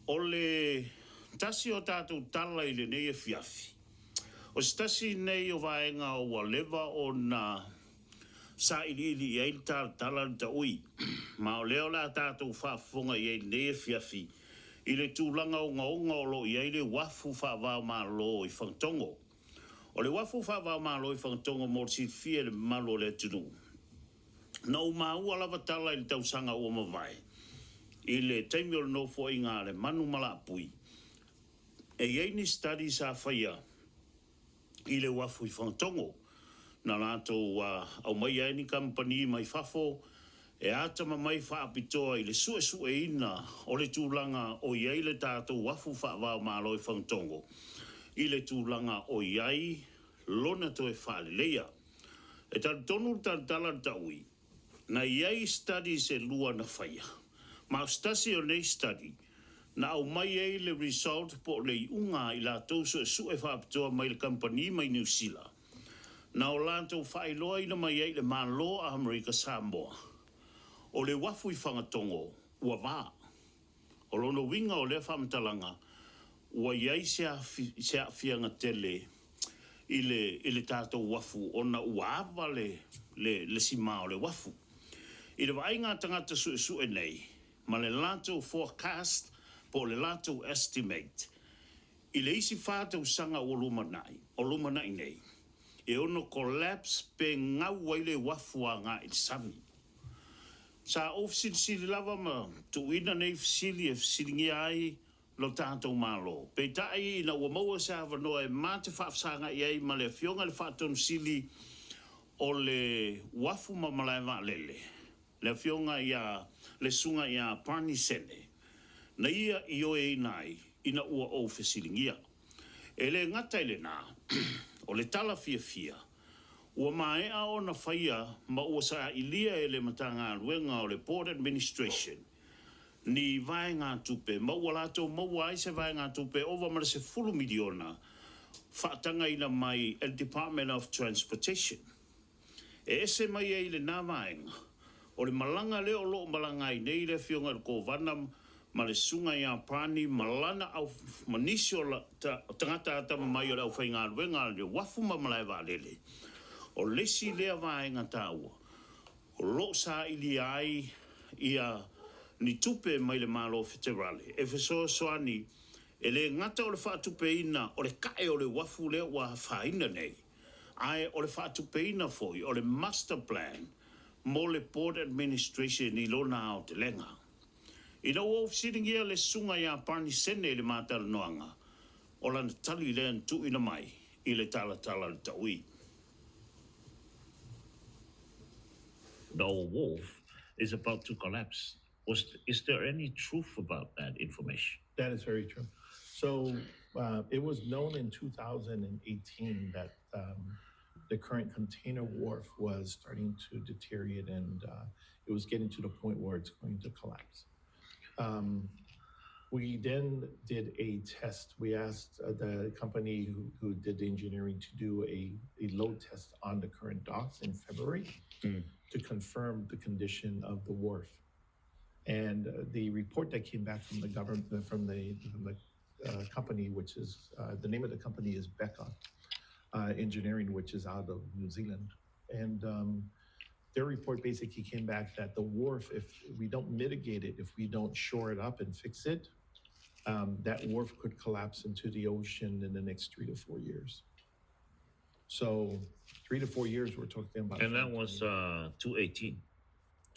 O le tasi o tātou tala i le nei e fiafi. O se tasi nei o vaenga o waleva o na sa ili i eil Tālatāla ta ui. Ma o leo la tātou whaafonga i eil nei e fiafi. I le tūlanga o ngaonga o lo i eile wafu whaavao ma lo i whangtongo. O le wafu whaavao ma lo i whangtongo mo si fie le malo le tunu. Na o maua lava tala i le tausanga o mawai. I le taimi o le no fo i ngā le manu mala pui. E iei ni study sa whaia i le wafu i whangtongo. Na lātou au mai ai ni company mai whafo e atama mai whaapitoa i le sue ina o le tūlanga o iei le tātou wafu whaavao malo i whangtongo. I le tūlanga o iei lona to e whaale leia. E tal tonu tala taui. Na iei study se lua na whaia. Ma stasi o nei study, na au mai ei le result po le unga i la tau su e whaapitoa mai le company mai New Zealand. Na o lantou whailoa ina mai ei le malo a Amerika Samoa. O le wafu i whangatongo, ua wā. O lono winga o le whamtalanga, ua iei se fianga tele i le tātou wafu o na ua awa le sima o le wafu. I le wainga tangata su e nei, ma le lantou forecast po le lantou estimate. I le isi whātou sanga o lumanai nei. E ono collapse pe ngau ai le wafu a ngā i sami. Sa ofisili lava ma tu ina nei fisili e fisilingi ai lo tātou malo. Pe tai ina ua maua sa wanoa e mate whaafsanga i ai ma le fionga le whaatonu sili o le wafu ma malai wa lele. Le fionga ia le sunga ia pani Sene. Na ia i oe nai ina ua o fisilingia. E le ngata ile nā, o le tala fia. Ua maea o na whaia ma ua sa ilia e le matanga ruenga o le Port Administration. Ni vai ngā tupe, ma ua lato, ma ua aise vai ngā tupe, ova mara se fulu miliona, whaatanga ina mai el Department of Transportation. E ese mai e le nā vaenga, o le malanga leo lo malanga i nei le fionga ko vanam, ma le sunga ia prani, malana au manisi o tangata atama mai o le au whainga ruenga le wafu ma malai wa lele. O lesi lea vaenga tāua. O lo sa ili ai ia ni tupe mai le malo federale. E feso soani, e le ngata o le whaatupe ina, o le kae o le wafu lea wa whaina nei. Ai o le whaatupe ina foi, o le master plan, mo le Port Administration i lona o te lenga. Ina o ofisiringia le sunga ia pani Sene le mātala noanga, o lana tali le tu ina mai i le Tālatāla le taui. The wharf is about to collapse. Is there any truth about that information? That is very true. So it was known in 2018 that the current container wharf was starting to deteriorate and it was getting to the point where it's going to collapse. We then did a test. We asked the company who did the engineering to do a load test on the current docks in February to confirm the condition of the wharf. And the report that came back from the government, from the company, which is, the name of the company is Becca Engineering, which is out of New Zealand. And their report basically came back that the wharf, if we don't mitigate it, if we don't shore it up and fix it, that wharf could collapse into the ocean in the next 3 to 4 years. So 3 to 4 years, we're talking about. And that was 2018.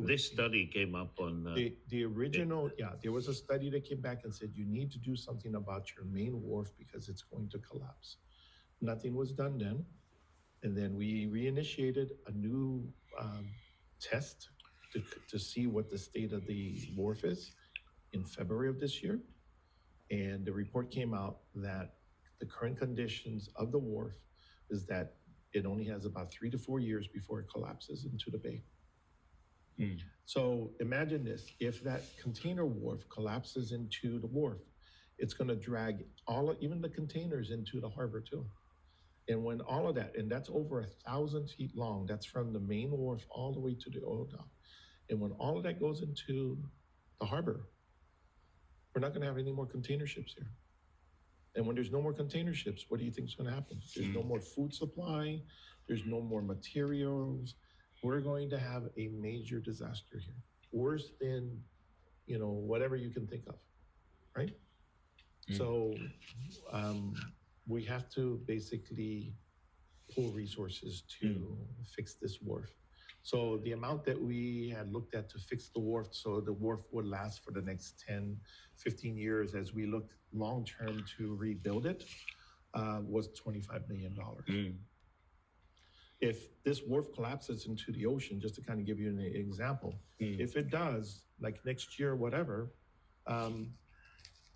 This study came up on the original. There was a study that came back and said you need to do something about your main wharf because it's going to collapse. Nothing was done then, and then we reinitiated a new test to see what the state of the wharf is in February of this year, and the report came out that the current conditions of the wharf is that it only has about 3 to 4 years before it collapses into the bay. So imagine this, if that container wharf collapses into the wharf, it's going to drag even the containers into the harbor too. And when all of that, and that's over 1,000 feet long, that's from the main wharf all the way to the oil dock. And when all of that goes into the harbor, we're not going to have any more container ships here. And when there's no more container ships, what do you think is going to happen? There's no more food supply. There's no more materials. We're going to have a major disaster here, worse than, whatever you can think of, right? So we have to basically pull resources to fix this wharf. So the amount that we had looked at to fix the wharf, so the wharf would last for the next 10, 15 years as we looked long-term to rebuild it, was $25 million. If this wharf collapses into the ocean, just to kind of give you an example, if it does, like next year, whatever,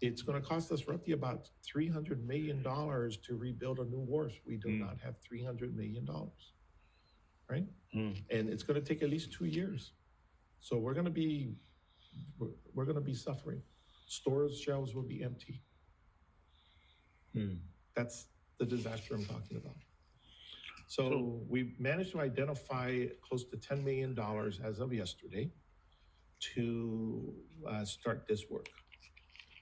it's going to cost us roughly about $300 million to rebuild a new wharf. We do not have $300 million, right? And it's going to take at least 2 years. So we're going to be suffering. Storage shelves will be empty. That's the disaster I'm talking about. So we managed to identify close to $10 million as of yesterday to start this work.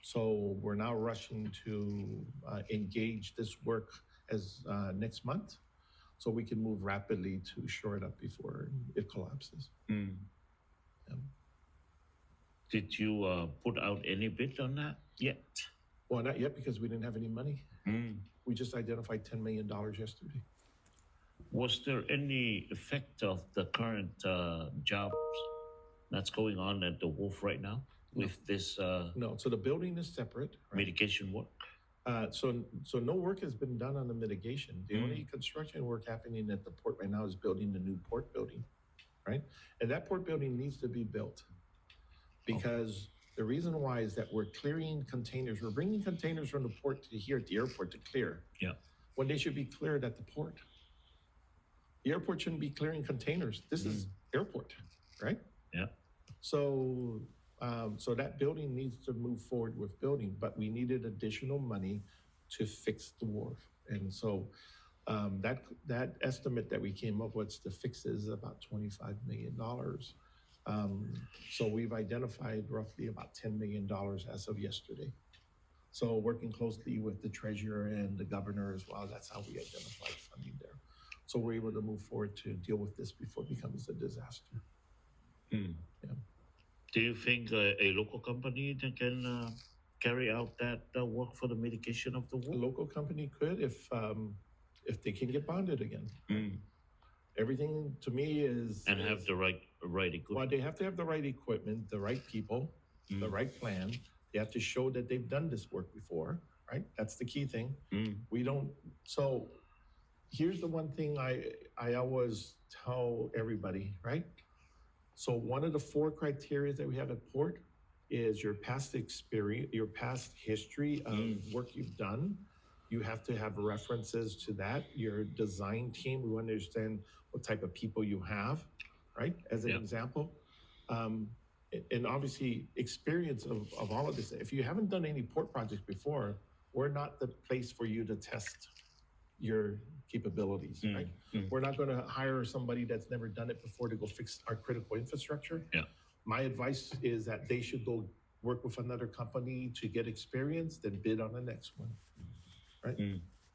So we're now rushing to engage this work as next month, so we can move rapidly to shore it up before it collapses. Did you put out any bid on that yet? Well, not yet, because we didn't have any money. We just identified $10 million yesterday. Was there any effect of the current jobs that's going on at the wharf right now with this No, so the building is separate. Right? mitigation work? So no work has been done on the mitigation. The only construction work happening at the port right now is building the new port building, right? And that port building needs to be built because the reason why is that we're clearing containers. We're bringing containers from the port to here at the airport to clear. Yeah. When they should be cleared at the port. The airport shouldn't be clearing containers. This is airport, right? Yeah. So so that building needs to move forward with building, but we needed additional money to fix the wharf. And so that estimate that we came up with to fix it is about $25 million. So we've identified roughly about $10 million as of yesterday. So working closely with the treasurer and the governor as well, that's how we identified funding there. So we're able to move forward to deal with this before it becomes a disaster. Yeah. Do you think a local company that can carry out that work for the mitigation of the A wharf? local company could if they can get bonded again. Everything to me is And have the right equipment. well, they have to have the right equipment, the right people, the right plan. They have to show that they've done this work before, right? That's the key thing. We don't. So here's the one thing I always tell everybody, right? So one of the 4 criteria that we have at port is your past experience, your past history of work you've done. You have to have references to that. Your design team, we understand what type of people you have, right? As an example. And obviously experience of all of this. If you haven't done any port projects before, we're not the place for you to test your capabilities, right? We're not going to hire somebody that's never done it before to go fix our critical infrastructure. Yeah. My advice is that they should go work with another company to get experience, then bid on the next one, right?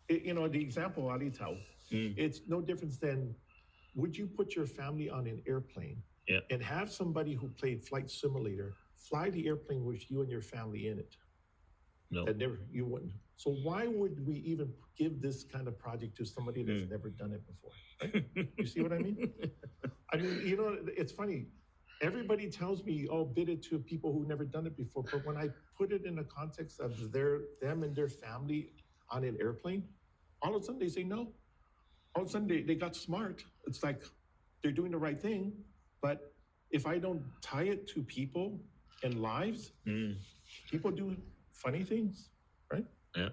The example, Tālatāla, it's no difference than, would you put your family on an airplane and have somebody who played flight simulator fly the airplane with you and your family in it? No. That never, you wouldn't. So why would we even give this kind of project to somebody that's never done it before? Right? You see what I mean? I mean, it's funny. Everybody tells me, oh, bid it to people who've never done it before. But when I put it in the context of them and their family on an airplane, all of a sudden they say no. All of a sudden they got smart. It's like they're doing the right thing. But if I don't tie it to people and lives, people do funny things, right? Yeah.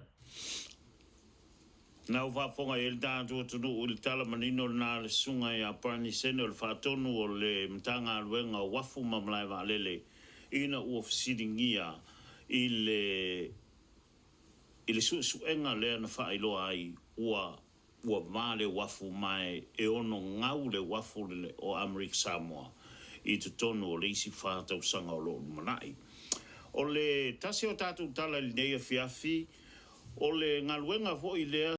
Nau whafonga e le tātou tunu o le tala manino nā le sunga i a parani Sene o le whātonu o le mtanga aluenga o wafu mamlai wa lele ina ua fisiringia i le suenga lea na whaailoa ai ua vale wafu mai e ono ngau le wafu le o Amerika Samoa i te tonu o le isi whātau sanga o lo manai. O le tasi o tātou tala i nei e fiafi, o le ngaluenga fo i lea